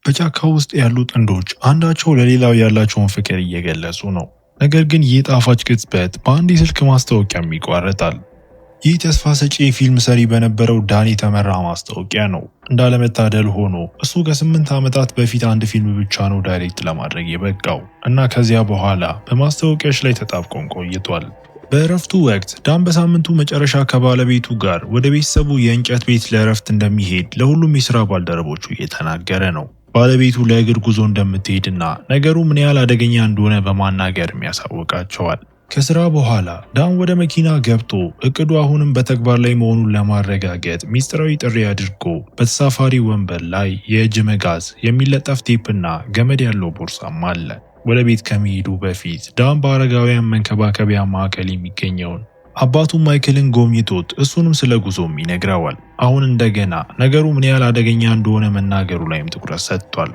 በጫካ ውስጥ ያሉ ጥንዶች አንዳቸው ለሌላው ያላቸውን ፍቅር እየገለጹ ነው። ነገር ግን ይህ ጣፋጭ ቅጽበት በአንድ የስልክ ማስታወቂያም ይቋረጣል። ይህ ተስፋ ሰጪ የፊልም ሰሪ በነበረው ዳን የተመራ ማስታወቂያ ነው። እንዳለመታደል ሆኖ እሱ ከ8 ዓመታት በፊት አንድ ፊልም ብቻ ነው ዳይሬክት ለማድረግ የበቃው እና ከዚያ በኋላ በማስታወቂያዎች ላይ ተጣብቆም ቆይቷል። በእረፍቱ ወቅት ዳን በሳምንቱ መጨረሻ ከባለቤቱ ጋር ወደ ቤተሰቡ የእንጨት ቤት ለእረፍት እንደሚሄድ ለሁሉም የሥራ ባልደረቦቹ እየተናገረ ነው። ባለቤቱ ለእግር ጉዞ እንደምትሄድና ነገሩ ምን ያህል አደገኛ እንደሆነ በማናገርም ያሳውቃቸዋል። ከስራ በኋላ ዳን ወደ መኪና ገብቶ እቅዱ አሁንም በተግባር ላይ መሆኑን ለማረጋገጥ ሚስጥራዊ ጥሪ አድርጎ በተሳፋሪ ወንበር ላይ የእጅ መጋዝ፣ የሚለጠፍ ቴፕና ገመድ ያለው ቦርሳም አለ። ወደ ቤት ከመሄዱ በፊት ዳን በአረጋውያን መንከባከቢያ ማዕከል የሚገኘውን አባቱ ማይክልን ጎብኝቶት እሱንም ስለ ጉዞም ይነግረዋል። አሁን እንደገና ነገሩ ምን ያህል አደገኛ እንደሆነ መናገሩ ላይም ትኩረት ሰጥቷል።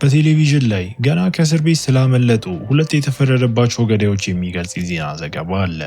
በቴሌቪዥን ላይ ገና ከእስር ቤት ስላመለጡ 2 የተፈረደባቸው ገዳዮች የሚገልጽ የዜና ዘገባ አለ።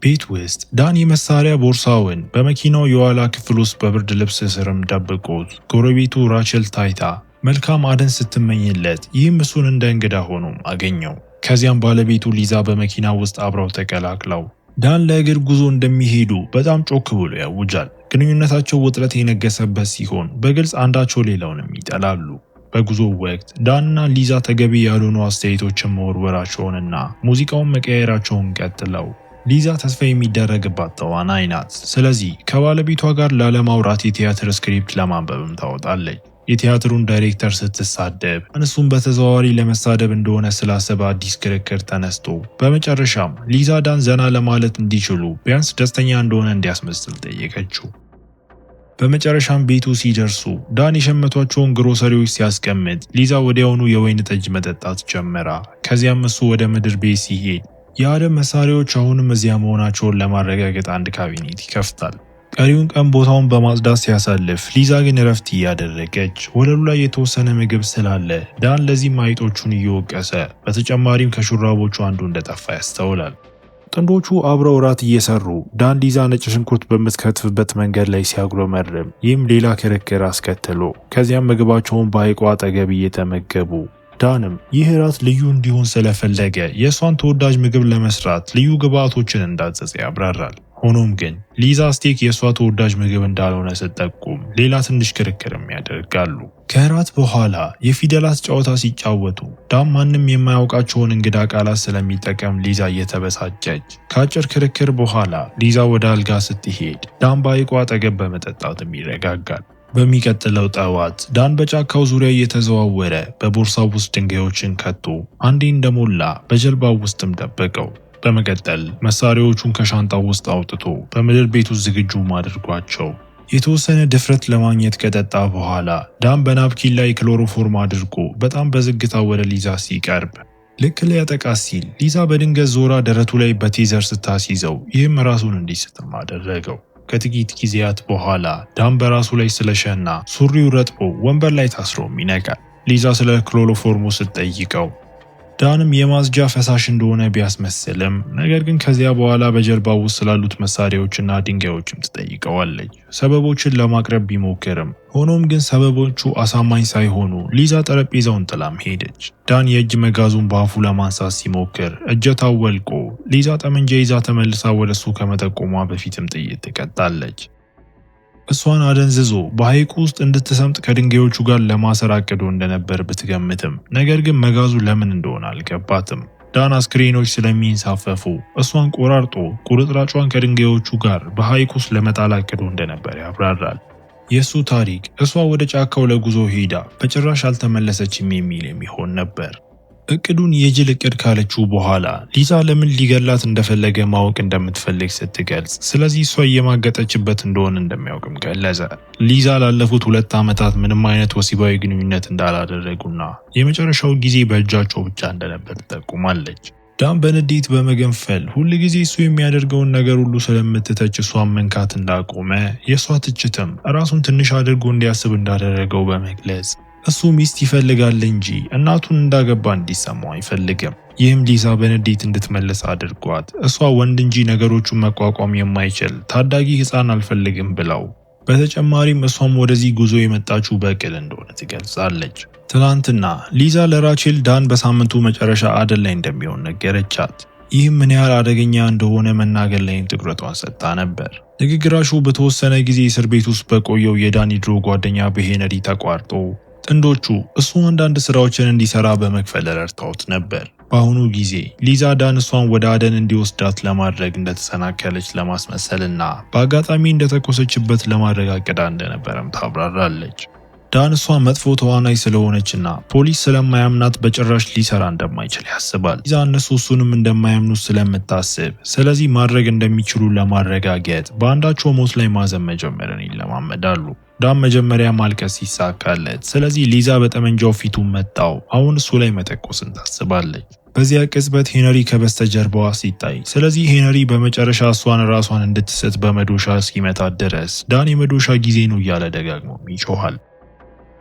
ቤት ውስጥ ዳን የመሳሪያ ቦርሳውን በመኪናው የኋላ ክፍል ውስጥ በብርድ ልብስ ስርም ደብቆት ጎረቤቱ ራቸል ታይታ መልካም አደን ስትመኝለት፣ ይህም እሱን እንደ እንግዳ ሆኖም አገኘው። ከዚያም ባለቤቱ ሊዛ በመኪና ውስጥ አብረው ተቀላቅለው ዳን ለእግር ጉዞ እንደሚሄዱ በጣም ጮክ ብሎ ያውጃል። ግንኙነታቸው ውጥረት የነገሰበት ሲሆን በግልጽ አንዳቸው ሌላውንም ይጠላሉ። በጉዞው ወቅት ዳንና ሊዛ ተገቢ ያልሆኑ አስተያየቶችን መወርወራቸውንና ሙዚቃውን መቀየራቸውን ቀጥለው ሊዛ ተስፋ የሚደረግባት ተዋናይ ናት። ስለዚህ ከባለቤቷ ጋር ላለማውራት የቲያትር ስክሪፕት ለማንበብም ታወጣለች። የቲያትሩን ዳይሬክተር ስትሳደብ እነሱም በተዘዋዋሪ ለመሳደብ እንደሆነ ስላሰበ አዲስ ክርክር ተነስቶ በመጨረሻም ሊዛ ዳን ዘና ለማለት እንዲችሉ ቢያንስ ደስተኛ እንደሆነ እንዲያስመስል ጠየቀችው። በመጨረሻም ቤቱ ሲደርሱ ዳን የሸመቷቸውን ግሮሰሪዎች ሲያስቀምጥ ሊዛ ወዲያውኑ የወይን ጠጅ መጠጣት ጀመራ። ከዚያም እሱ ወደ ምድር ቤት ሲሄድ የአደም መሳሪያዎች አሁንም እዚያ መሆናቸውን ለማረጋገጥ አንድ ካቢኔት ይከፍታል። ቀሪውን ቀን ቦታውን በማጽዳት ሲያሳልፍ ሊዛ ግን እረፍት እያደረገች ወለሉ ላይ የተወሰነ ምግብ ስላለ ዳን ለዚህም አይጦቹን እየወቀሰ በተጨማሪም ከሹራቦቹ አንዱ እንደጠፋ ያስተውላል። ጥንዶቹ አብረው እራት እየሰሩ ዳን ሊዛ ነጭ ሽንኩርት በምትከትፍበት መንገድ ላይ ሲያጉረመርም ይህም ሌላ ክርክር አስከትሎ ከዚያም ምግባቸውን በሐይቁ አጠገብ እየተመገቡ ዳንም ይህ እራት ልዩ እንዲሆን ስለፈለገ የእሷን ተወዳጅ ምግብ ለመስራት ልዩ ግብአቶችን እንዳዘዘ ያብራራል። ሆኖም ግን ሊዛ ስቴክ የእሷ ተወዳጅ ምግብ እንዳልሆነ ስትጠቁም ሌላ ትንሽ ክርክርም ያደርጋሉ። ከእራት በኋላ የፊደላት ጨዋታ ሲጫወቱ ዳን ማንም የማያውቃቸውን እንግዳ ቃላት ስለሚጠቀም ሊዛ እየተበሳጨች፣ ከአጭር ክርክር በኋላ ሊዛ ወደ አልጋ ስትሄድ ዳን በሐይቁ አጠገብ በመጠጣትም ይረጋጋል። በሚቀጥለው ጠዋት ዳን በጫካው ዙሪያ እየተዘዋወረ በቦርሳው ውስጥ ድንጋዮችን ከቶ አንዴ እንደሞላ በጀልባው ውስጥም ደበቀው። በመቀጠል መሳሪያዎቹን ከሻንጣው ውስጥ አውጥቶ በምድር ቤት ውስጥ ዝግጁ አድርጓቸው የተወሰነ ድፍረት ለማግኘት ከጠጣ በኋላ ዳን በናፕኪን ላይ ክሎሮፎርም አድርጎ በጣም በዝግታ ወደ ሊዛ ሲቀርብ ልክ ሊያጠቃት ሲል ሊዛ በድንገት ዞራ ደረቱ ላይ በቴዘር ስታስይዘው ይህም ራሱን እንዲስትም አደረገው። ከጥቂት ጊዜያት በኋላ ዳን በራሱ ላይ ስለሸና ሱሪው ረጥቦ ወንበር ላይ ታስሮም ይነቃል። ሊዛ ስለ ክሎሮፎርሙ ስትጠይቀው ዳንም የማጽጃ ፈሳሽ እንደሆነ ቢያስመስልም ነገር ግን ከዚያ በኋላ በጀልባው ውስጥ ስላሉት መሳሪያዎችና ድንጋዮችም ትጠይቀዋለች። ሰበቦችን ለማቅረብ ቢሞክርም ሆኖም ግን ሰበቦቹ አሳማኝ ሳይሆኑ ሊዛ ጠረጴዛውን ጥላም ሄደች። ዳን የእጅ መጋዙን በአፉ ለማንሳት ሲሞክር እጀታው ወልቆ ሊዛ ጠመንጃ ይዛ ተመልሳ ወደሱ ከመጠቆሟ በፊትም ጥይት ትቀጣለች። እሷን አደንዝዞ በሐይቁ ውስጥ እንድትሰምጥ ከድንጋዮቹ ጋር ለማሰር አቅዶ እንደነበር ብትገምትም ነገር ግን መጋዙ ለምን እንደሆነ አልገባትም። ዳን አስክሬኖች ስለሚንሳፈፉ እሷን ቆራርጦ ቁርጥራጯን ከድንጋዮቹ ጋር በሐይቁ ውስጥ ለመጣል አቅዶ እንደነበር ያብራራል። የእሱ ታሪክ እሷ ወደ ጫካው ለጉዞ ሄዳ በጭራሽ አልተመለሰችም የሚል የሚሆን ነበር። እቅዱን የጅል እቅድ ካለችው በኋላ ሊዛ ለምን ሊገላት እንደፈለገ ማወቅ እንደምትፈልግ ስትገልጽ ስለዚህ እሷ እየማገጠችበት እንደሆነ እንደሚያውቅም ገለጸ። ሊዛ ላለፉት 2 ዓመታት ምንም አይነት ወሲባዊ ግንኙነት እንዳላደረጉና የመጨረሻው ጊዜ በእጃቸው ብቻ እንደነበር ትጠቁማለች። ዳን በንዴት በመገንፈል ሁል ጊዜ እሱ የሚያደርገውን ነገር ሁሉ ስለምትተች እሷን መንካት እንዳቆመ የእሷ ትችትም ራሱን ትንሽ አድርጎ እንዲያስብ እንዳደረገው በመግለጽ እሱ ሚስት ይፈልጋል እንጂ እናቱን እንዳገባ እንዲሰማው አይፈልግም። ይህም ሊዛ በንዴት እንድትመለስ አድርጓት እሷ ወንድ እንጂ ነገሮቹን መቋቋም የማይችል ታዳጊ ሕፃን አልፈልግም ብለው በተጨማሪም እሷም ወደዚህ ጉዞ የመጣችው በቅል እንደሆነ ትገልጻለች። ትናንትና ሊዛ ለራቼል ዳን በሳምንቱ መጨረሻ አደን ላይ እንደሚሆን ነገረቻት። ይህም ምን ያህል አደገኛ እንደሆነ መናገር ላይም ትኩረቷን ሰጥታ ነበር። ንግግራቸው በተወሰነ ጊዜ እስር ቤት ውስጥ በቆየው የዳን ድሮ ጓደኛ በሄነሪ ተቋርጦ ጥንዶቹ እሱ አንዳንድ ስራዎችን እንዲሰራ በመክፈል ረድተውት ነበር። በአሁኑ ጊዜ ሊዛ ዳን እሷን ወደ አደን እንዲወስዳት ለማድረግ እንደተሰናከለች ለማስመሰልና በአጋጣሚ እንደተኮሰችበት ለማረጋገጥ እንደነበረም ታብራራለች። ዳን እሷ መጥፎ ተዋናይ ስለሆነችና ፖሊስ ስለማያምናት በጭራሽ ሊሰራ እንደማይችል ያስባል። ሊዛ እነሱ እሱንም እንደማያምኑት ስለምታስብ ስለዚህ ማድረግ እንደሚችሉ ለማረጋገጥ በአንዳቸው ሞት ላይ ማዘን መጀመርን ይለማመዳሉ። ዳን መጀመሪያ ማልቀስ ይሳካለት፣ ስለዚህ ሊዛ በጠመንጃው ፊቱን መታው። አሁን እሱ ላይ መተኮስን ታስባለች። በዚያ ቅጽበት ሄነሪ ከበስተጀርባዋ ሲታይ፣ ስለዚህ ሄነሪ በመጨረሻ እሷን ራሷን እንድትስት በመዶሻ እስኪመታት ድረስ ዳን የመዶሻ ጊዜ ነው እያለ ደጋግሞ ይጮሃል።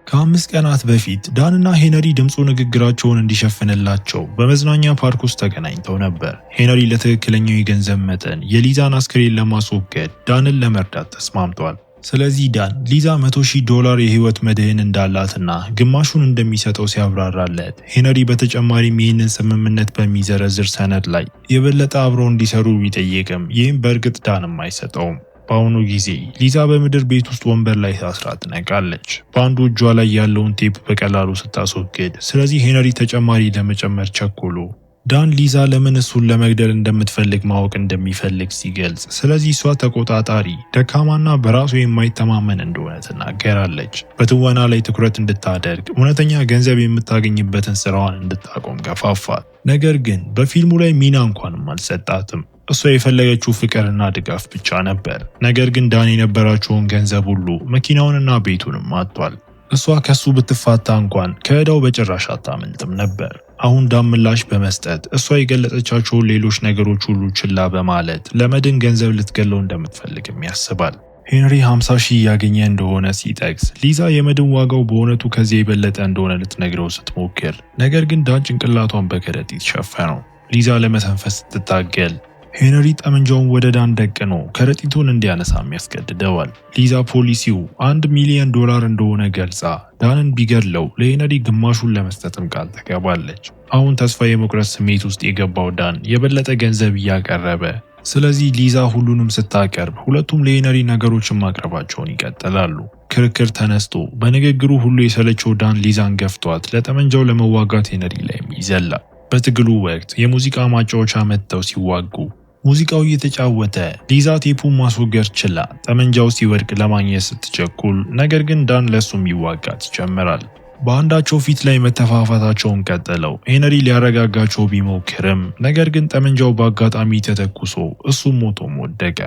ከ5 ቀናት በፊት ዳንና ሄነሪ ድምፁ ንግግራቸውን እንዲሸፍንላቸው በመዝናኛ ፓርክ ውስጥ ተገናኝተው ነበር። ሄነሪ ለትክክለኛው የገንዘብ መጠን የሊዛን አስክሬን ለማስወገድ ዳንን ለመርዳት ተስማምቷል። ስለዚህ ዳን ሊዛ $100,000 የህይወት መድህን እንዳላትና ግማሹን እንደሚሰጠው ሲያብራራለት፣ ሄነሪ በተጨማሪም ይህንን ስምምነት በሚዘረዝር ሰነድ ላይ የበለጠ አብረው እንዲሰሩ ቢጠየቅም ይህም በእርግጥ ዳንም አይሰጠውም። በአሁኑ ጊዜ ሊዛ በምድር ቤት ውስጥ ወንበር ላይ ታስራ ትነቃለች። በአንዱ እጇ ላይ ያለውን ቴፕ በቀላሉ ስታስወግድ፣ ስለዚህ ሄነሪ ተጨማሪ ለመጨመር ቸኮሎ ዳን ሊዛ ለምን እሱን ለመግደል እንደምትፈልግ ማወቅ እንደሚፈልግ ሲገልጽ፣ ስለዚህ እሷ ተቆጣጣሪ፣ ደካማና በራሱ የማይተማመን እንደሆነ ትናገራለች። በትወና ላይ ትኩረት እንድታደርግ፣ እውነተኛ ገንዘብ የምታገኝበትን ስራዋን እንድታቆም ገፋፋት። ነገር ግን በፊልሙ ላይ ሚና እንኳንም አልሰጣትም። እሷ የፈለገችው ፍቅርና ድጋፍ ብቻ ነበር። ነገር ግን ዳን የነበራቸውን ገንዘብ ሁሉ መኪናውንና ቤቱንም አጥቷል። እሷ ከሱ ብትፋታ እንኳን ከዕዳው በጭራሽ አታመልጥም ነበር። አሁን ዳን ምላሽ በመስጠት እሷ የገለጸቻቸውን ሌሎች ነገሮች ሁሉ ችላ በማለት ለመድን ገንዘብ ልትገለው እንደምትፈልግም ያስባል። ሄንሪ 50,000 ያገኘ እንደሆነ ሲጠቅስ፣ ሊዛ የመድን ዋጋው በእውነቱ ከዚህ የበለጠ እንደሆነ ልትነግረው ስትሞክር፣ ነገር ግን ዳን ጭንቅላቷን በከረጢት ሸፈነው። ሊዛ ለመተንፈስ ስትታገል ሄነሪ ጠመንጃውን ወደ ዳን ደቅኖ ከረጢቱን እንዲያነሳም ያስገድደዋል። ሊዛ ፖሊሲው $1 ሚሊዮን እንደሆነ ገልጻ ዳንን ቢገድለው ለሄነሪ ግማሹን ለመስጠትም ቃል ተገባለች። አሁን ተስፋ የመቁረጥ ስሜት ውስጥ የገባው ዳን የበለጠ ገንዘብ እያቀረበ፣ ስለዚህ ሊዛ ሁሉንም ስታቀርብ ሁለቱም ለሄነሪ ነገሮችን ማቅረባቸውን ይቀጥላሉ። ክርክር ተነስቶ በንግግሩ ሁሉ የሰለቸው ዳን ሊዛን ገፍቷት ለጠመንጃው ለመዋጋት ሄነሪ ላይም ይዘላል። በትግሉ ወቅት የሙዚቃ ማጫወቻ መጥተው ሲዋጉ ሙዚቃው እየተጫወተ ሊዛ ቴፑን ማስወገድ ችላ ጠመንጃው ሲወድቅ ለማግኘት ስትቸኩል፣ ነገር ግን ዳን ለሱም ይዋጋት ይጀምራል። በአንዳቸው ፊት ላይ መተፋፋታቸውን ቀጥለው ሄነሪ ሊያረጋጋቸው ቢሞክርም፣ ነገር ግን ጠመንጃው በአጋጣሚ ተተኩሶ እሱም ሞቶም ወደቀ።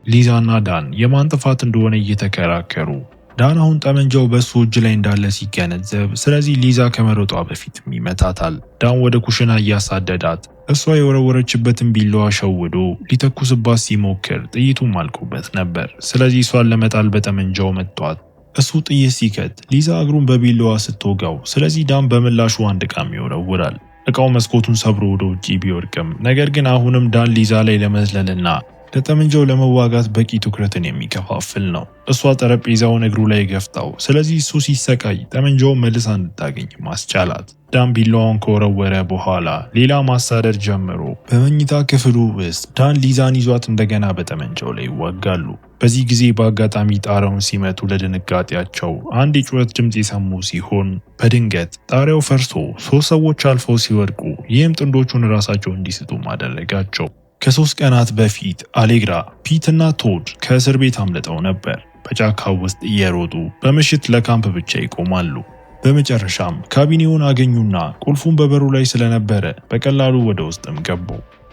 ሊዛና ዳን የማን ጥፋት እንደሆነ እየተከራከሩ ዳን አሁን ጠመንጃው በሱ እጅ ላይ እንዳለ ሲገነዘብ፣ ስለዚህ ሊዛ ከመሮጧ በፊትም ይመታታል። ዳን ወደ ኩሽና እያሳደዳት እሷ የወረወረችበትን ቢላዋ ሸውዶ ሊተኩስባት ሲሞክር ጥይቱም አልቆበት ነበር። ስለዚህ እሷን ለመጣል በጠመንጃው መቷት። እሱ ጥይት ሲከት ሊዛ እግሩን በቢላዋ ስትወጋው፣ ስለዚህ ዳን በምላሹ አንድ ዕቃም ይወረውራል። ዕቃው መስኮቱን ሰብሮ ወደ ውጪ ቢወድቅም፣ ነገር ግን አሁንም ዳን ሊዛ ላይ ለመዝለልና ለጠመንጃው ለመዋጋት በቂ ትኩረትን የሚከፋፍል ነው። እሷ ጠረጴዛውን እግሩ ላይ ገፍታው፣ ስለዚህ እሱ ሲሰቃይ ጠመንጃውን መልሳ እንድታገኝ ማስቻላት። ዳን ቢላዋውን ከወረወረ በኋላ ሌላ ማሳደድ ጀምሮ በመኝታ ክፍሉ ውስጥ ዳን ሊዛን ይዟት እንደገና በጠመንጃው ላይ ይዋጋሉ። በዚህ ጊዜ በአጋጣሚ ጣሪያውን ሲመቱ ለድንጋጤያቸው አንድ የጩኸት ድምፅ የሰሙ ሲሆን፣ በድንገት ጣሪያው ፈርሶ 3 ሰዎች አልፈው ሲወድቁ፣ ይህም ጥንዶቹን ራሳቸው እንዲስቱ ማደረጋቸው። ከ3 ቀናት በፊት አሌግራ፣ ፒት እና ቶድ ከእስር ቤት አምልጠው ነበር። በጫካው ውስጥ እየሮጡ በምሽት ለካምፕ ብቻ ይቆማሉ። በመጨረሻም ካቢኔውን አገኙና ቁልፉን በበሩ ላይ ስለነበረ በቀላሉ ወደ ውስጥም ገቡ።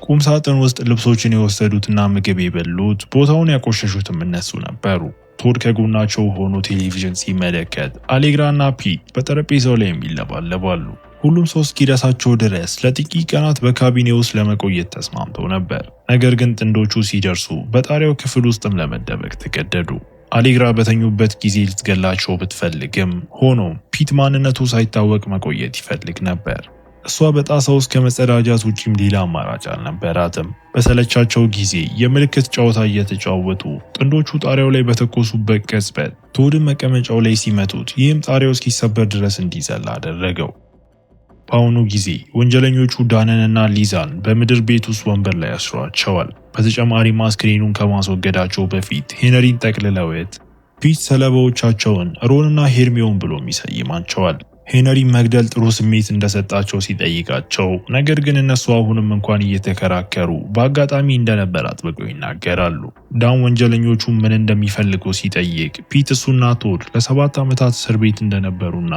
ቁም ሳጥን ውስጥ ልብሶችን የወሰዱትና ምግብ የበሉት፣ ቦታውን ያቆሸሹትም እነሱ ነበሩ። ቶድ ከጎናቸው ሆኖ ቴሌቪዥን ሲመለከት፣ አሌግራ እና ፒት በጠረጴዛው ላይ ይለባለባሉ። ሁሉም ሰው እስኪደርሳቸው ድረስ ለጥቂት ቀናት በካቢኔ ውስጥ ለመቆየት ተስማምተው ነበር። ነገር ግን ጥንዶቹ ሲደርሱ በጣሪያው ክፍል ውስጥም ለመደበቅ ተገደዱ። አሌግራ በተኙበት ጊዜ ልትገላቸው ብትፈልግም፣ ሆኖም ፒት ማንነቱ ሳይታወቅ መቆየት ይፈልግ ነበር። እሷ በጣሳ ውስጥ ከመጸዳጃት ውጪም ሌላ አማራጭ አልነበራትም። በሰለቻቸው ጊዜ የምልክት ጨዋታ እየተጫወቱ ጥንዶቹ ጣሪያው ላይ በተኮሱበት ቅጽበት ቶድን መቀመጫው ላይ ሲመቱት ይህም ጣሪያው እስኪሰበር ድረስ እንዲዘል አደረገው። በአሁኑ ጊዜ ወንጀለኞቹ ዳንንና ሊዛን በምድር ቤት ውስጥ ወንበር ላይ ያስሯቸዋል። በተጨማሪም አስክሬኑን ከማስወገዳቸው በፊት ሄነሪን ጠቅልለውት ፒት ሰለባዎቻቸውን ሮንና ሄርሚዮን ብሎ ይሰይማቸዋል። ሄነሪን መግደል ጥሩ ስሜት እንደሰጣቸው ሲጠይቃቸው፣ ነገር ግን እነሱ አሁንም እንኳን እየተከራከሩ በአጋጣሚ እንደነበር አጥብቀው ይናገራሉ። ዳን ወንጀለኞቹ ምን እንደሚፈልጉ ሲጠይቅ ፒት እሱና ቶድ ለ7 ዓመታት እስር ቤት እንደነበሩና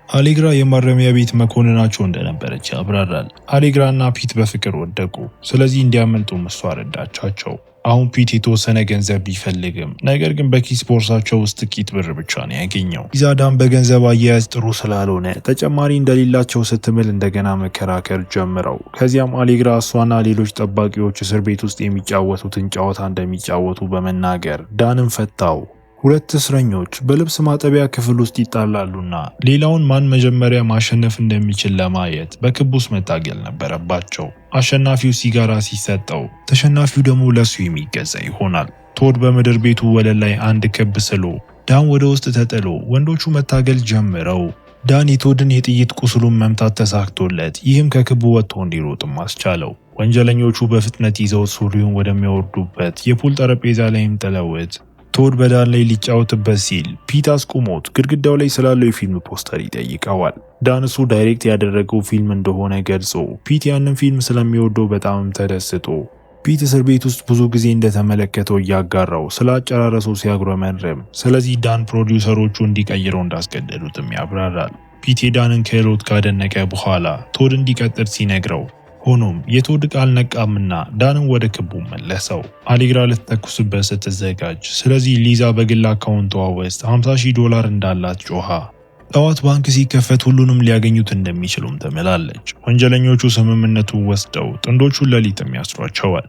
አሌግራ የማረሚያ ቤት መኮንናቸው እንደነበረች ያብራራል። አሌግራ እና ፒት በፍቅር ወደቁ። ስለዚህ እንዲያመልጡም እሷ ረዳቻቸው። አሁን ፒት የተወሰነ ገንዘብ ቢፈልግም ነገር ግን በኪስ ቦርሳቸው ውስጥ ጥቂት ብር ብቻ ነው ያገኘው። ሊዛ ዳን በገንዘብ አያያዝ ጥሩ ስላልሆነ ተጨማሪ እንደሌላቸው ስትምል እንደገና መከራከር ጀምረው ከዚያም አሌግራ እሷና ሌሎች ጠባቂዎች እስር ቤት ውስጥ የሚጫወቱትን ጨዋታ እንደሚጫወቱ በመናገር ዳንን ፈታው። ሁለት እስረኞች በልብስ ማጠቢያ ክፍል ውስጥ ይጣላሉና ሌላውን ማን መጀመሪያ ማሸነፍ እንደሚችል ለማየት በክብ ውስጥ መታገል ነበረባቸው። አሸናፊው ሲጋራ ሲሰጠው ተሸናፊው ደግሞ ለሱ የሚገዛ ይሆናል። ቶድ በምድር ቤቱ ወለል ላይ አንድ ክብ ስሎ ዳን ወደ ውስጥ ተጥሎ ወንዶቹ መታገል ጀምረው ዳን የቶድን የጥይት ቁስሉን መምታት ተሳክቶለት ይህም ከክቡ ወጥቶ እንዲሮጥም አስቻለው። ወንጀለኞቹ በፍጥነት ይዘው ሱሪውን ወደሚያወርዱበት የፑል ጠረጴዛ ላይም ጥለውት ቶድ በዳን ላይ ሊጫወትበት ሲል ፒት አስቆሞት ግድግዳው ላይ ስላለው የፊልም ፖስተር ይጠይቀዋል። ዳን እሱ ዳይሬክት ያደረገው ፊልም እንደሆነ ገልጾ ፒት ያንን ፊልም ስለሚወደው በጣምም ተደስቶ ፒት እስር ቤት ውስጥ ብዙ ጊዜ እንደተመለከተው እያጋራው ስለ አጨራረሱ ሲያጉረመርም ስለዚህ ዳን ፕሮዲውሰሮቹ እንዲቀይረው እንዳስገደዱትም ያብራራል። ፒት የዳንን ክህሎት ካደነቀ በኋላ ቶድ እንዲቀጥል ሲነግረው ሆኖም የቶድ ቃል ነቃምና ዳንን ወደ ክቡ መለሰው። አሌግራ ልትተኩስበት ስትዘጋጅ ስለዚህ ሊዛ በግል አካውንቷ ውስጥ $50,000 እንዳላት ጮኻ ጠዋት ባንክ ሲከፈት ሁሉንም ሊያገኙት እንደሚችሉም ተመላለች። ወንጀለኞቹ ስምምነቱን ወስደው ጥንዶቹን ሌሊትም ያስሯቸዋል።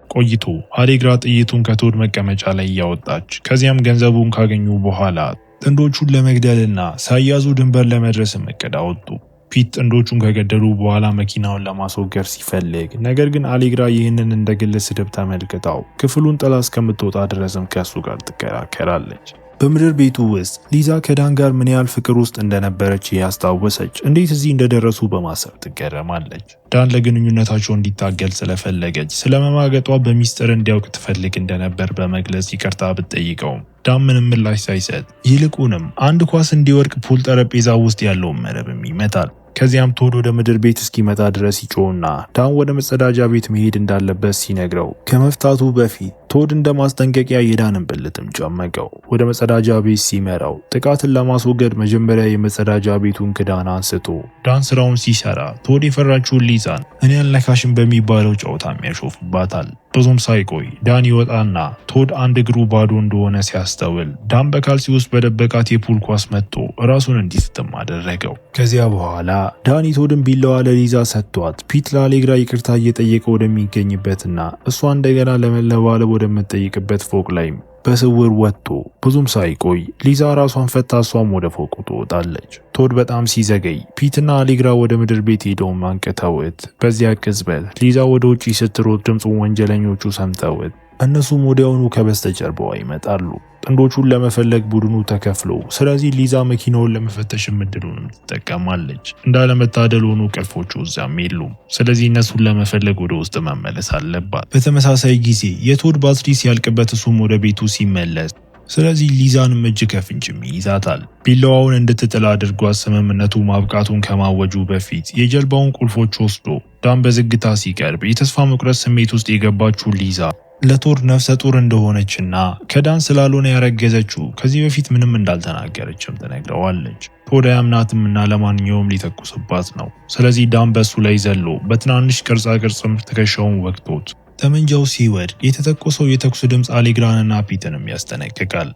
ቆይቶ አሌግራ ጥይቱን ከቶድ መቀመጫ ላይ እያወጣች ከዚያም ገንዘቡን ካገኙ በኋላ ጥንዶቹን ለመግደልና ሳያዙ ድንበር ለመድረስ እቅድ አወጡ። ፒት ጥንዶቹን ከገደሉ በኋላ መኪናውን ለማስወገድ ሲፈልግ ነገር ግን አሌግራ ይህንን እንደ ግል ስድብ ተመልክታው ክፍሉን ጥላ እስከምትወጣ ድረስም ከሱ ጋር ትከራከራለች። በምድር ቤቱ ውስጥ ሊዛ ከዳን ጋር ምን ያህል ፍቅር ውስጥ እንደነበረች ያስታወሰች እንዴት እዚህ እንደደረሱ በማሰብ ትገረማለች። ዳን ለግንኙነታቸው እንዲታገል ስለፈለገች ስለመማገጧ በሚስጥር እንዲያውቅ ትፈልግ እንደነበር በመግለጽ ይቅርታ ብትጠይቀውም ዳን ምንም ምላሽ ሳይሰጥ ይልቁንም አንድ ኳስ እንዲወድቅ ፑል ጠረጴዛ ውስጥ ያለውን መረብም ይመታል። ከዚያም ቶድ ወደ ምድር ቤት እስኪመጣ ድረስ ይጮህና ዳን ወደ መጸዳጃ ቤት መሄድ እንዳለበት ሲነግረው ከመፍታቱ በፊት ቶድ እንደ ማስጠንቀቂያ የዳንን ብልትም ጨመቀው። ወደ መጸዳጃ ቤት ሲመራው ጥቃትን ለማስወገድ መጀመሪያ የመጸዳጃ ቤቱን ክዳን አንስቶ ዳን ስራውን ሲሰራ ቶድ የፈራችውን ሊዛን እኔ አልነካሽም በሚባለው ጨዋታም ያሾፍባታል። ብዙም ሳይቆይ ዳን ይወጣና ቶድ አንድ እግሩ ባዶ እንደሆነ ሲያስተውል ዳን በካልሲ ውስጥ በደበቃት የፑል ኳስ መጥቶ ራሱን እንዲስትም አደረገው። ከዚያ በኋላ ዳን ቶድን ቢላዋ ለሊዛ ሰጥቷት ፒት ለአሌግራ ይቅርታ እየጠየቀ ወደሚገኝበትና እሷ እንደገና ለመለባለብ ወደምትጠይቅበት ፎቅ ላይም በስውር ወጥቶ ብዙም ሳይቆይ ሊዛ ራሷን ፈታ እሷም ወደ ፎቁ ትወጣለች። ቶድ በጣም ሲዘገይ ፒትና አሌግራ ወደ ምድር ቤት ሄደው አንቅተውት በዚያ ቅጽበት ሊዛ ወደ ውጪ ስትሮጥ ድምፁን ወንጀለኞቹ ሰምተውት እነሱም ወዲያውኑ ከበስተጀርባዋ ይመጣሉ። ጥንዶቹን ለመፈለግ ቡድኑ ተከፍሎ ስለዚህ ሊዛ መኪናውን ለመፈተሽ እድሉንም ትጠቀማለች። እንዳለመታደል ሆኖ ቀልፎቹ እዛም የሉም። ስለዚህ እነሱን ለመፈለግ ወደ ውስጥ መመለስ አለባት። በተመሳሳይ ጊዜ የቶድ ባትሪ ሲያልቅበት እሱም ወደ ቤቱ ሲመለስ ስለዚህ ሊዛንም እጅ ከፍንጭም ይይዛታል። ቢላዋውን እንድትጥል አድርጓት ስምምነቱ ማብቃቱን ከማወጁ በፊት የጀልባውን ቁልፎች ወስዶ ዳን በዝግታ ሲቀርብ የተስፋ መቁረጥ ስሜት ውስጥ የገባችው ሊዛ ለቶድ ነፍሰ ጡር እንደሆነችና ከዳን ስላልሆነ ያረገዘችው ከዚህ በፊት ምንም እንዳልተናገረችም ትነግረዋለች። ቶድ አያምናትም እና ለማንኛውም ሊተኩስባት ነው። ስለዚህ ዳን በሱ ላይ ዘሎ በትናንሽ ቅርጻ ቅርጽም ትከሻውን ወቅቶት ጠመንጃው ሲወድቅ የተተኮሰው የተኩስ ድምፅ አሌግራንና ፒትንም ያስጠነቅቃል።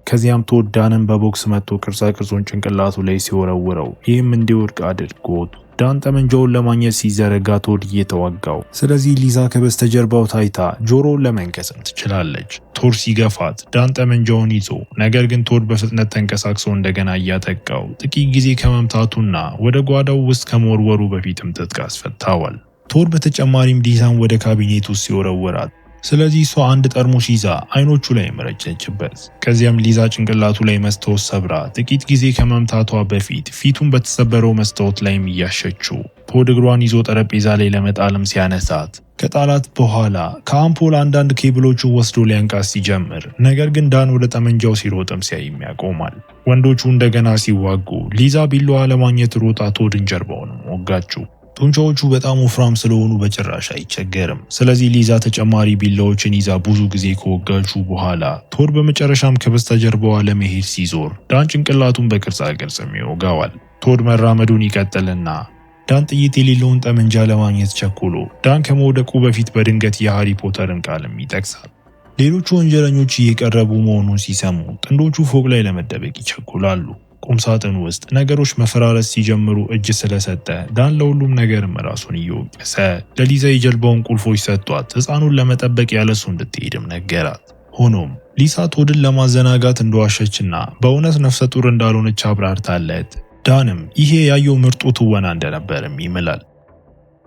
ከዚያም ቶድ ዳንን በቦክስ መጥቶ ቅርጻ ቅርጹን ጭንቅላቱ ላይ ሲወረውረው ይህም እንዲወድቅ አድርጎት ዳን ጠመንጃውን ለማግኘት ሲዘረጋ ቶድ እየተዋጋው። ስለዚህ ሊዛ ከበስተጀርባው ታይታ ጆሮውን ለመንከስም ትችላለች። ቶድ ሲገፋት ዳን ጠመንጃውን ይዞ ነገር ግን ቶድ በፍጥነት ተንቀሳቅሶ እንደገና እያጠቃው ጥቂት ጊዜ ከመምታቱና ወደ ጓዳው ውስጥ ከመወርወሩ በፊትም ትጥቅ አስፈታዋል። ቶድ በተጨማሪም ሊዛን ወደ ካቢኔት ውስጥ ሲወረወራት ስለዚህ እሷ አንድ ጠርሙስ ይዛ አይኖቹ ላይ መረጨችበት። ከዚያም ሊዛ ጭንቅላቱ ላይ መስታወት ሰብራ ጥቂት ጊዜ ከመምታቷ በፊት ፊቱን በተሰበረው መስታወት ላይም እያሸችው ቶድ እግሯን ይዞ ጠረጴዛ ላይ ለመጣልም ሲያነሳት ከጣላት በኋላ ከአምፖል አንዳንድ ኬብሎቹን ወስዶ ሊያንቃት ሲጀምር ነገር ግን ዳን ወደ ጠመንጃው ሲሮጥም ሲያይም ያቆማል። ወንዶቹ እንደገና ሲዋጉ ሊዛ ቢላዋ ለማግኘት ሮጣ ቶድን ጀርባውንም ወጋችው። ጡንቻዎቹ በጣም ወፍራም ስለሆኑ በጭራሽ አይቸገርም። ስለዚህ ሊዛ ተጨማሪ ቢላዎችን ይዛ ብዙ ጊዜ ከወጋችሁ በኋላ ቶድ በመጨረሻም ከበስተጀርባዋ ለመሄድ ሲዞር ዳን ጭንቅላቱን በቅርጻ ቅርጽም ይወጋዋል። ቶድ መራመዱን ይቀጥልና ዳን ጥይት የሌለውን ጠመንጃ ለማግኘት ቸኩሎ ዳን ከመውደቁ በፊት በድንገት የሃሪ ፖተርን ቃልም ይጠቅሳል። ሌሎቹ ወንጀለኞች እየቀረቡ መሆኑን ሲሰሙ ጥንዶቹ ፎቅ ላይ ለመደበቅ ይቸኩላሉ። ቁምሳጥን ውስጥ ነገሮች መፈራረስ ሲጀምሩ እጅ ስለሰጠ ዳን ለሁሉም ነገርም ራሱን እየወቀሰ ለሊዛ የጀልባውን ቁልፎች ሰጥቷት ሕፃኑን ለመጠበቅ ያለሱ እንድትሄድም ነገራት። ሆኖም ሊሳ ቶድን ለማዘናጋት እንደዋሸችና በእውነት ነፍሰ ጡር እንዳልሆነች አብራርታለት ዳንም ይሄ ያየው ምርጡ ትወና እንደነበርም ይምላል።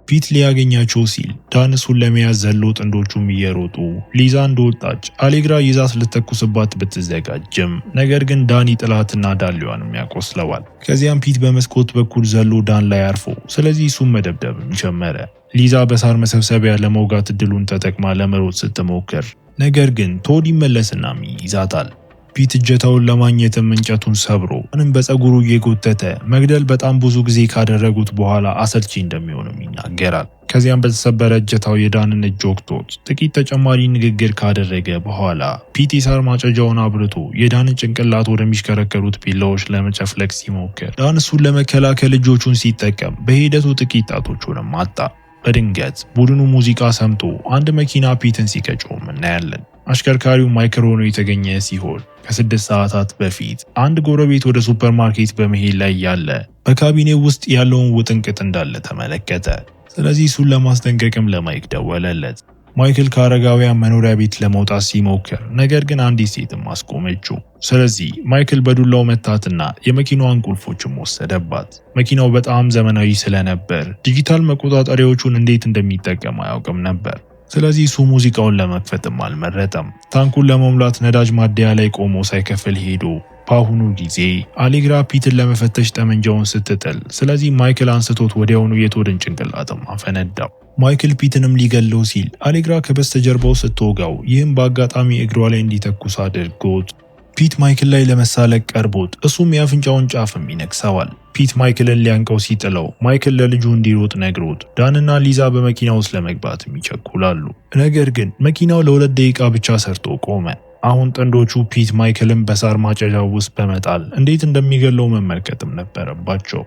ፒት ሊያገኛቸው ሲል ዳን እሱን ለመያዝ ዘሎ ጥንዶቹም እየሮጡ ሊዛ እንደወጣች አሌግራ ይዛት ልተኩስባት ብትዘጋጅም ነገር ግን ዳን ጥላትና ዳሌዋንም ያቆስለዋል። ከዚያም ፒት በመስኮት በኩል ዘሎ ዳን ላይ አርፎ ስለዚህ እሱን መደብደብም ጀመረ። ሊዛ በሳር መሰብሰቢያ ለመውጋት እድሉን ተጠቅማ ለመሮጥ ስትሞክር ነገር ግን ቶድ ይመለስና ይይዛታል። ፒት እጀታውን ለማግኘትም እንጨቱን ሰብሮ ምንም በፀጉሩ እየጎተተ መግደል በጣም ብዙ ጊዜ ካደረጉት በኋላ አሰልቺ እንደሚሆንም ይናገራል። ከዚያም በተሰበረ እጀታው የዳንን እጅ ወቅቶት ጥቂት ተጨማሪ ንግግር ካደረገ በኋላ ፒት የሳር ማጨጃውን አብርቶ የዳንን ጭንቅላት ወደሚሽከረከሩት ቢላዎች ለመጨፍለቅ ሲሞክር ዳን እሱን ለመከላከል እጆቹን ሲጠቀም በሂደቱ ጥቂት ጣቶቹንም አጣ። በድንገት ቡድኑ ሙዚቃ ሰምቶ አንድ መኪና ፒትን ሲቀጨውም እናያለን። አሽከርካሪው ማይክል ሆኖ የተገኘ ሲሆን ከ6 ሰዓታት በፊት አንድ ጎረቤት ወደ ሱፐርማርኬት በመሄድ ላይ ያለ በካቢኔው ውስጥ ያለውን ውጥንቅጥ እንዳለ ተመለከተ። ስለዚህ እሱን ለማስጠንቀቅም ለማይክ ደወለለት። ማይክል ከአረጋውያን መኖሪያ ቤት ለመውጣት ሲሞክር ነገር ግን አንዲት ሴትም አስቆመችው። ስለዚህ ማይክል በዱላው መታትና የመኪናዋን ቁልፎችም ወሰደባት። መኪናው በጣም ዘመናዊ ስለነበር ዲጂታል መቆጣጠሪያዎቹን እንዴት እንደሚጠቀም አያውቅም ነበር። ስለዚህ እሱ ሙዚቃውን ለመክፈትም አልመረጠም። ታንኩን ለመሙላት ነዳጅ ማደያ ላይ ቆሞ ሳይከፍል ሄዶ በአሁኑ ጊዜ አሌግራ ፒትን ለመፈተሽ ጠመንጃውን ስትጥል ስለዚህ ማይክል አንስቶት ወዲያውኑ የቶድን ጭንቅላትም አፈነዳው። ማይክል ፒትንም ሊገለው ሲል አሌግራ ከበስተጀርባው ስትወጋው ይህም በአጋጣሚ እግሯ ላይ እንዲተኩስ አድርጎት ፒት ማይክል ላይ ለመሳለቅ ቀርቦት እሱም የአፍንጫውን ጫፍም ይነክሰዋል። ፒት ማይክልን ሊያንቀው ሲጥለው ማይክል ለልጁ እንዲሮጥ ነግሮት ዳንና ሊዛ በመኪናው ውስጥ ለመግባትም ይቸኩላሉ። ነገር ግን መኪናው ለ2 ደቂቃ ብቻ ሰርቶ ቆመ። አሁን ጥንዶቹ ፒት ማይክልን በሳር ማጨጃው ውስጥ በመጣል እንዴት እንደሚገለው መመልከትም ነበረባቸው።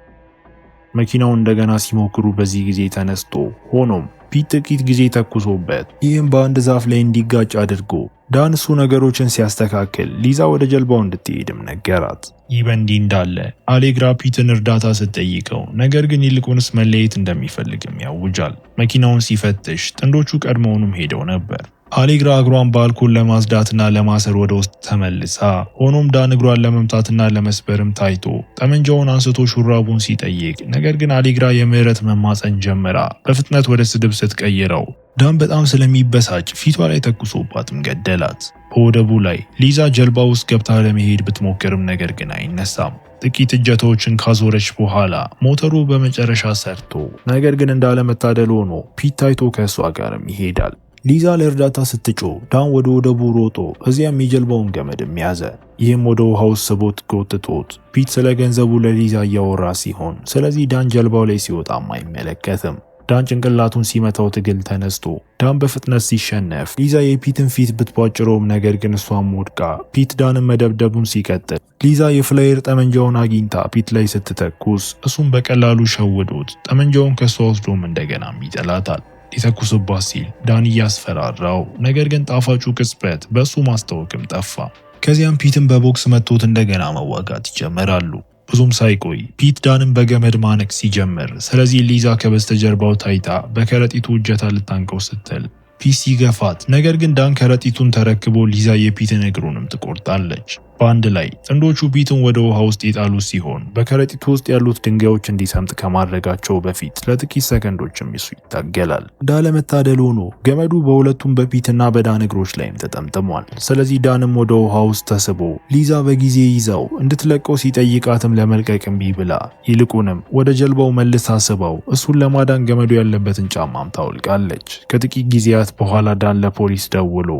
መኪናው እንደገና ሲሞክሩ በዚህ ጊዜ ተነስቶ ሆኖም ፒት ጥቂት ጊዜ ተኩሶበት ይህም በአንድ ዛፍ ላይ እንዲጋጭ አድርጎ ዳን እሱ ነገሮችን ሲያስተካክል ሊዛ ወደ ጀልባው እንድትሄድም ነገራት። ይህ በእንዲህ እንዳለ አሌግራ ፒትን እርዳታ ስትጠይቀው ነገር ግን ይልቁንስ መለየት እንደሚፈልግም ያውጃል። መኪናውን ሲፈትሽ ጥንዶቹ ቀድሞውንም ሄደው ነበር። አሌግራ እግሯን በአልኮል ለማጽዳትና ለማሰር ወደ ውስጥ ተመልሳ ሆኖም ዳን እግሯን ለመምታትና ለመስበርም ታይቶ ጠመንጃውን አንስቶ ሹራቡን ሲጠይቅ ነገር ግን አሌግራ የምህረት መማፀን ጀምራ በፍጥነት ወደ ስድብ ስትቀይረው ዳን በጣም ስለሚበሳጭ ፊቷ ላይ ተኩሶባትም ገደላት። በወደቡ ላይ ሊዛ ጀልባ ውስጥ ገብታ ለመሄድ ብትሞክርም ነገር ግን አይነሳም። ጥቂት እጀታዎችን ካዞረች በኋላ ሞተሩ በመጨረሻ ሰርቶ ነገር ግን እንዳለመታደል ሆኖ ፒት ታይቶ ከእሷ ጋርም ይሄዳል። ሊዛ ለእርዳታ ስትጮህ ዳን ወደ ወደቡ ሮጦ እዚያም የጀልባውን ገመድም ያዘ። ይህም ወደ ውሃው ስቦት ጎትቶት ፒት ስለ ገንዘቡ ለሊዛ እያወራ ሲሆን ስለዚህ ዳን ጀልባው ላይ ሲወጣም አይመለከትም። ዳን ጭንቅላቱን ሲመታው ትግል ተነስቶ ዳን በፍጥነት ሲሸነፍ ሊዛ የፒትን ፊት ብትቧጭረውም ነገር ግን እሷም ወድቃ ፒት ዳንን መደብደቡን ሲቀጥል ሊዛ የፍላየር ጠመንጃውን አግኝታ ፒት ላይ ስትተኩስ እሱም በቀላሉ ሸውዶት ጠመንጃውን ከሷ ወስዶም እንደገናም ይጥላታል። ሊተኩስባት ሲል ዳን እያስፈራራው ነገር ግን ጣፋጩ ቅጽበት በእሱ ማስታወቅም ጠፋ። ከዚያም ፒትን በቦክስ መቶት እንደገና መዋጋት ይጀምራሉ። ብዙም ሳይቆይ ፒት ዳንን በገመድ ማነቅ ሲጀምር፣ ስለዚህ ሊዛ ከበስተጀርባው ታይታ በከረጢቱ እጀታ ልታንቀው ስትል ፒት ሲገፋት፣ ነገር ግን ዳን ከረጢቱን ተረክቦ ሊዛ የፒትን እግሩንም ትቆርጣለች። በአንድ ላይ ጥንዶቹ ፒትን ወደ ውሃ ውስጥ የጣሉት ሲሆን በከረጢቱ ውስጥ ያሉት ድንጋዮች እንዲሰምጥ ከማድረጋቸው በፊት ለጥቂት ሰከንዶችም እሱ ይታገላል። እንዳለመታደል ሆኖ ገመዱ በሁለቱም በፒትና በዳን እግሮች ላይም ተጠምጥሟል። ስለዚህ ዳንም ወደ ውሃ ውስጥ ተስቦ ሊዛ በጊዜ ይዛው እንድትለቀው ሲጠይቃትም ለመልቀቅ እምቢ ብላ ይልቁንም ወደ ጀልባው መልሳ ስባው እሱን ለማዳን ገመዱ ያለበትን ጫማም ታወልቃለች። ከጥቂት ጊዜያት በኋላ ዳን ለፖሊስ ደውሎ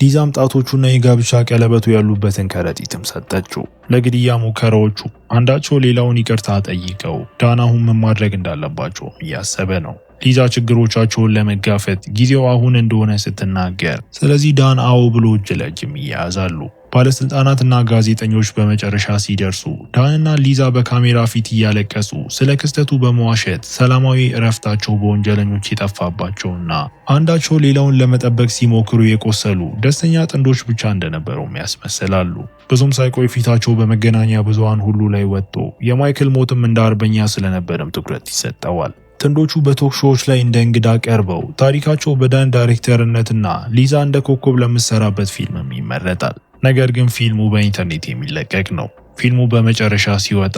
ሊዛም ጣቶቹና የጋብቻ ቀለበቱ ያሉበትን ከረጢትም ሰጠችው። ለግድያ ሙከራዎቹ አንዳቸው ሌላውን ይቅርታ ጠይቀው ዳን አሁን ምን ማድረግ እንዳለባቸው እያሰበ ነው። ሊዛ ችግሮቻቸውን ለመጋፈጥ ጊዜው አሁን እንደሆነ ስትናገር፣ ስለዚህ ዳን አዎ ብሎ እጅ ለእጅም ይያያዛሉ። ባለስልጣናትና ጋዜጠኞች በመጨረሻ ሲደርሱ ዳንና ሊዛ በካሜራ ፊት እያለቀሱ ስለ ክስተቱ በመዋሸት ሰላማዊ እረፍታቸው በወንጀለኞች የጠፋባቸውና አንዳቸው ሌላውን ለመጠበቅ ሲሞክሩ የቆሰሉ ደስተኛ ጥንዶች ብቻ እንደነበሩም ያስመስላሉ። ብዙም ሳይቆይ ፊታቸው በመገናኛ ብዙሃን ሁሉ ላይ ወጥቶ የማይክል ሞትም እንደ አርበኛ ስለነበረም ትኩረት ይሰጠዋል። ጥንዶቹ በቶክ ሾዎች ላይ እንደ እንግዳ ቀርበው ታሪካቸው በዳን ዳይሬክተርነትና ሊዛ እንደ ኮከብ ለምትሰራበት ፊልምም ይመረጣል። ነገር ግን ፊልሙ በኢንተርኔት የሚለቀቅ ነው። ፊልሙ በመጨረሻ ሲወጣ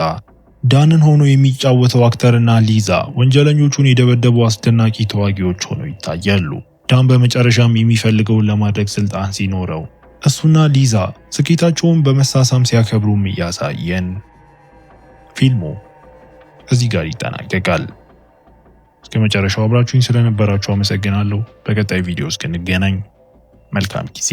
ዳንን ሆኖ የሚጫወተው አክተርና ሊዛ ወንጀለኞቹን የደበደቡ አስደናቂ ተዋጊዎች ሆነው ይታያሉ። ዳን በመጨረሻም የሚፈልገውን ለማድረግ ስልጣን ሲኖረው እሱና ሊዛ ስኬታቸውን በመሳሳም ሲያከብሩም እያሳየን ፊልሙ እዚህ ጋር ይጠናቀቃል። እስከ መጨረሻው አብራችሁኝ ስለነበራችሁ አመሰግናለሁ። በቀጣይ ቪዲዮ እስክንገናኝ መልካም ጊዜ